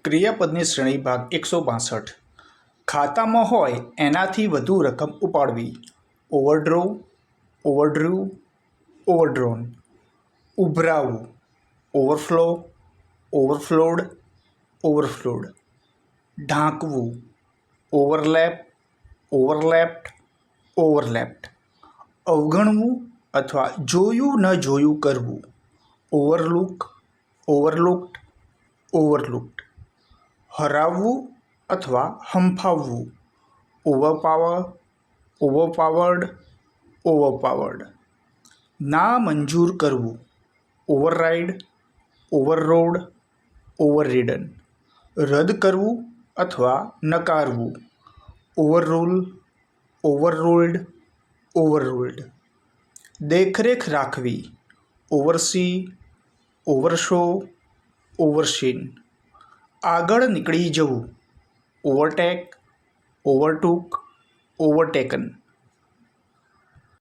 ક્રિયાપદની શ્રેણી ભાગ 162. ખાતામાં હોય એનાથી વધુ રકમ ઉપાડવી. Overdraw, overdrew, overdrawn. ઉભરાવવું. Overflow, overflowed, overflowed. ઢાંકવું. Overlap, overlapped, overlapped. અવગણવું અથવા જોયું ન જોયું કરવું. ઓવરલુક, ઓવરલુક્ડ, ઓવરલુક્ડ. હરાવવું અથવા હંફાવવું. ઓવરપાવર, ઓવરપાવર્ડ, ઓવરપાવર્ડ. ના મંજૂર કરવું. ઓવરરાઇડ, ઓવરરોડ, ઓવરરીડન. રદ કરવું અથવા નકારવું. ઓવરરૂલ, ઓવરરૂલ્ડ, ઓવરરૂલ્ડ. દેખરેખ રાખવી. ઓવરસી, ઓવરશો, ઓવરસીન. આગળ નીકળી જવું. ઓવરટેક, ઓવરટુક, ઓવરટેકન.